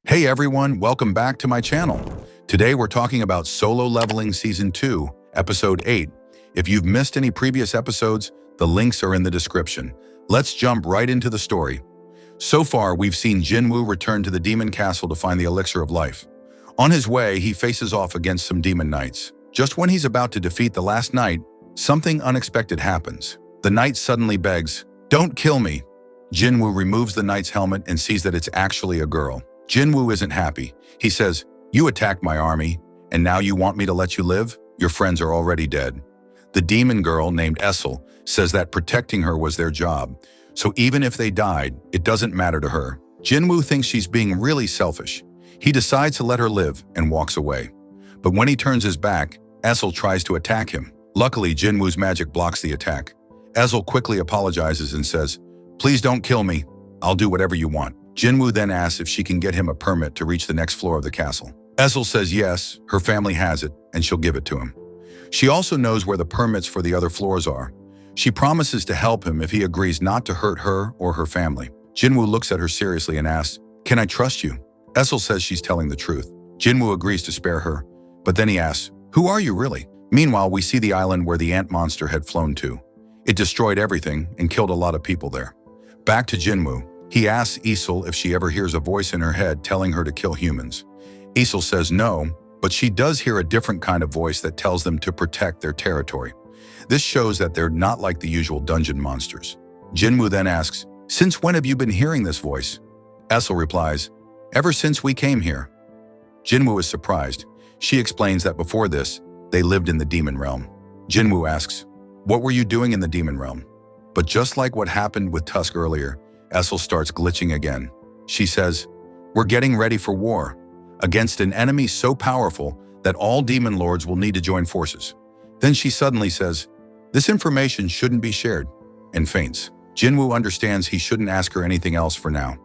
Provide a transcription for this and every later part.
Hey everyone, welcome back to my channel. Today we're talking about Solo Leveling Season 2, Episode 8. If you've missed any previous episodes, the links are in the description. Let's jump right into the story. So far, we've seen Jinwoo return to the demon castle to find the elixir of life. On his way, he faces off against some demon knights. Just when he's about to defeat the last knight, something unexpected happens. The knight suddenly begs, "Don't kill me." Jinwoo removes the knight's helmet and sees that it's actually a girl. Jinwoo isn't happy. He says, "You attacked my army, and now you want me to let you live? Your friends are already dead." The demon girl, named Essel, says that protecting her was their job, so even if they died, it doesn't matter to her. Jinwoo thinks she's being really selfish. He decides to let her live and walks away. But when he turns his back, Essel tries to attack him. Luckily, Jinwoo's magic blocks the attack. Essel quickly apologizes and says, "Please don't kill me. I'll do whatever you want." Jinwoo then asks if she can get him a permit to reach the next floor of the castle. Essel says yes, her family has it, and she'll give it to him. She also knows where the permits for the other floors are. She promises to help him if he agrees not to hurt her or her family. Jinwoo looks at her seriously and asks, "Can I trust you?" Essel says she's telling the truth. Jinwoo agrees to spare her, but then he asks, "Who are you really?" Meanwhile, we see the island where the ant monster had flown to. It destroyed everything and killed a lot of people there. Back to Jinwoo. He asks Essel if she ever hears a voice in her head telling her to kill humans. Essel says no, but she does hear a different kind of voice that tells them to protect their territory. This shows that they're not like the usual dungeon monsters. Jinwoo then asks, "Since when have you been hearing this voice?" Essel replies, "Ever since we came here." Jinwoo is surprised. She explains that before this, they lived in the demon realm. Jinwoo asks, "What were you doing in the demon realm?" But just like what happened with Tusk earlier, Essel starts glitching again. She says, "We're getting ready for war, against an enemy so powerful that all demon lords will need to join forces." Then she suddenly says, "This information shouldn't be shared," and faints. Jinwoo understands he shouldn't ask her anything else for now.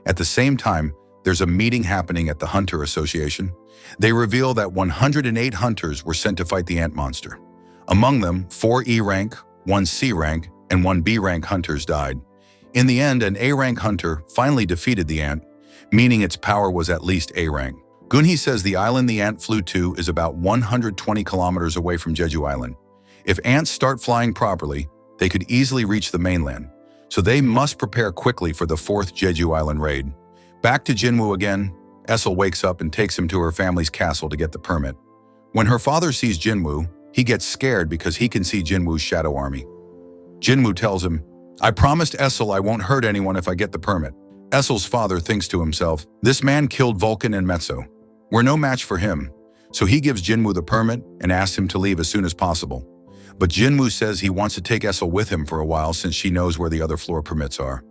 At the same time, there's a meeting happening at the Hunter Association. They reveal that 108 hunters were sent to fight the ant monster. Among them, 4 E rank, 1 C rank, and 1 B rank hunters died. In the end, an A rank hunter finally defeated the ant, meaning its power was at least A rank. Gunhee says the island the ant flew to is about 120 kilometers away from Jeju Island. If ants start flying properly, they could easily reach the mainland, so they must prepare quickly for the 4th Jeju Island raid. Back to Jinwoo again. Essel wakes up and takes him to her family's castle to get the permit. When her father sees Jinwoo, he gets scared because he can see Jinwoo's shadow army. Jinwoo tells him, "I promised Essel I won't hurt anyone if I get the permit." Essel's father thinks to himself, "This man killed Vulcan and Metso. We're no match for him." So he gives Jinwoo the permit and asks him to leave as soon as possible. But Jinwoo says he wants to take Essel with him for a while since she knows where the other floor permits are.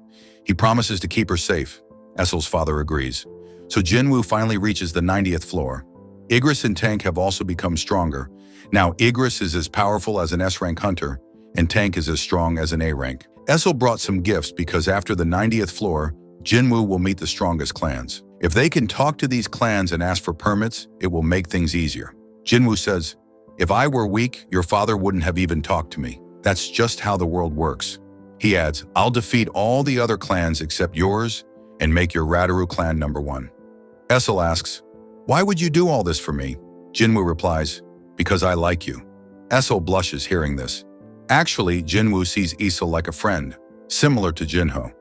He promises to keep her safe. Essel's father agrees. So Jinwoo finally reaches the 90th floor. Igris and Tank have also become stronger. Now Igris is as powerful as an S-rank hunter, and Tank is as strong as an A rank. Essel brought some gifts because after the 90th floor, Jinwoo will meet the strongest clans. If they can talk to these clans and ask for permits, it will make things easier. Jinwoo says, "If I were weak, your father wouldn't have even talked to me. That's just how the world works." He adds, "I'll defeat all the other clans except yours and make your Radaru clan #1. Essel asks, "Why would you do all this for me?" Jinwoo replies, "Because I like you." Essel blushes hearing this. Actually, Jinwoo sees Essel like a friend, similar to Jinho.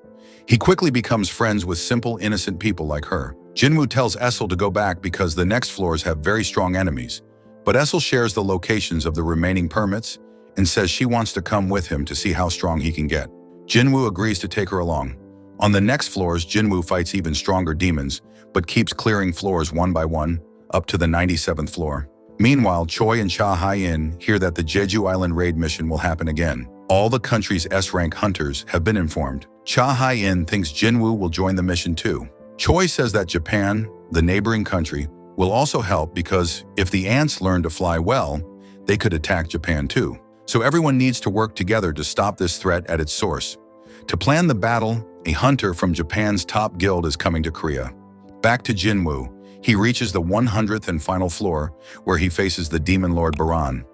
He quickly becomes friends with simple, innocent people like her. Jinwoo tells Essel to go back because the next floors have very strong enemies, but Essel shares the locations of the remaining permits and says she wants to come with him to see how strong he can get. Jinwoo agrees to take her along. On the next floors, Jinwoo fights even stronger demons, but keeps clearing floors one by one, up to the 97th floor. Meanwhile, Choi and Cha Hai-in hear that the Jeju Island raid mission will happen again. All the country's S-rank hunters have been informed. Cha Hai-in thinks Jinwoo will join the mission too. Choi says that Japan, the neighboring country, will also help because if the ants learn to fly well, they could attack Japan too. So everyone needs to work together to stop this threat at its source. To plan the battle, a hunter from Japan's top guild is coming to Korea. Back to Jinwoo. He reaches the 100th and final floor, where he faces the demon lord Baran.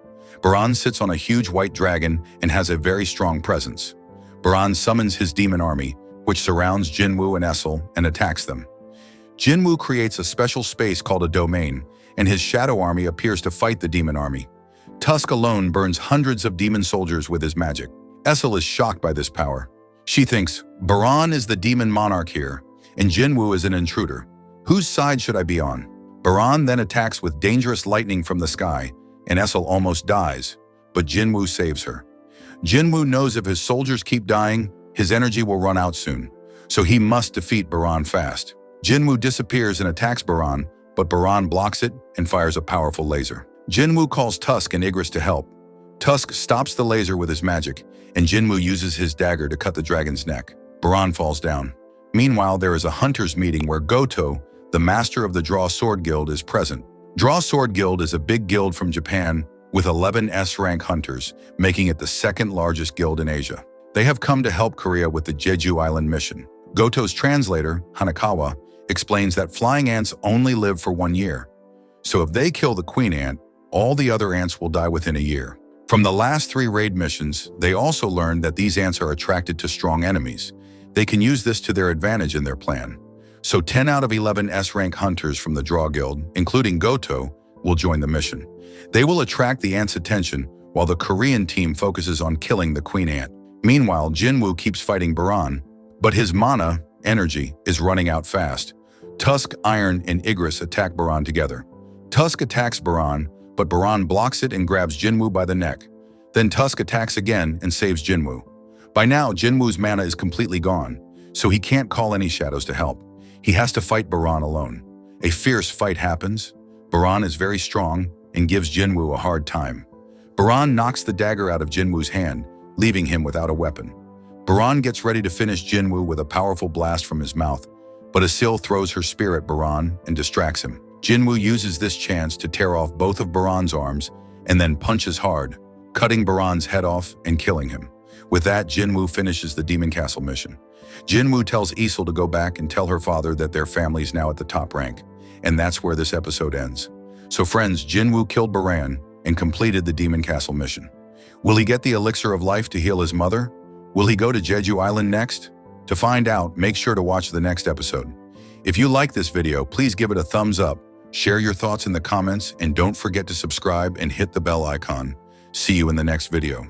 Baran sits on a huge white dragon and has a very strong presence. Baran summons his demon army, which surrounds Jinwoo and Essel and attacks them. Jinwoo creates a special space called a domain, and his shadow army appears to fight the demon army. Tusk alone burns hundreds of demon soldiers with his magic. Essel is shocked by this power. She thinks, Baran is the demon monarch here, and Jinwoo is an intruder. Whose side should I be on? Baran then attacks with dangerous lightning from the sky, and Essel almost dies, but Jinwoo saves her. Jinwoo knows if his soldiers keep dying, his energy will run out soon, so he must defeat Baran fast. Jinwoo disappears and attacks Baran, but Baran blocks it and fires a powerful laser. Jinwoo calls Tusk and Igris to help. Tusk stops the laser with his magic, and Jinwoo uses his dagger to cut the dragon's neck. Baran falls down. Meanwhile, there is a hunters' meeting where Goto, the master of the Draw Sword Guild, is present. Draw Sword Guild is a big guild from Japan with 11 S-rank hunters, making it the second largest guild in Asia. They have come to help Korea with the Jeju Island mission. Goto's translator, Hanakawa, explains that flying ants only live for 1 year. So if they kill the queen ant, all the other ants will die within a year. From the last 3 raid missions, they also learned that these ants are attracted to strong enemies. They can use this to their advantage in their plan. So 10 out of 11 S-rank hunters from the Draw Guild, including Goto, will join the mission. They will attract the ants' attention while the Korean team focuses on killing the queen ant. Meanwhile, Jinwoo keeps fighting Baran, but his mana, energy, is running out fast. Tusk, Iron, and Igris attack Baran together. Tusk attacks Baran, but Baran blocks it and grabs Jinwoo by the neck. Then Tusk attacks again and saves Jinwoo. By now, Jinwoo's mana is completely gone, so he can't call any shadows to help. He has to fight Baran alone. A fierce fight happens. Baran is very strong and gives Jinwoo a hard time. Baran knocks the dagger out of Jinwoo's hand, leaving him without a weapon. Baran gets ready to finish Jinwoo with a powerful blast from his mouth, but Asil throws her spear at Baran and distracts him. Jinwoo uses this chance to tear off both of Baran's arms and then punches hard, cutting Baran's head off and killing him. With that, Jinwoo finishes the Demon Castle mission. Jinwoo tells Asil to go back and tell her father that their family is now at the top rank, and that's where this episode ends. So friends, Jinwoo killed Baran and completed the Demon Castle mission. Will he get the elixir of life to heal his mother? Will he go to Jeju Island next? To find out, make sure to watch the next episode. If you like this video, please give it a thumbs up, share your thoughts in the comments, and don't forget to subscribe and hit the bell icon. See you in the next video.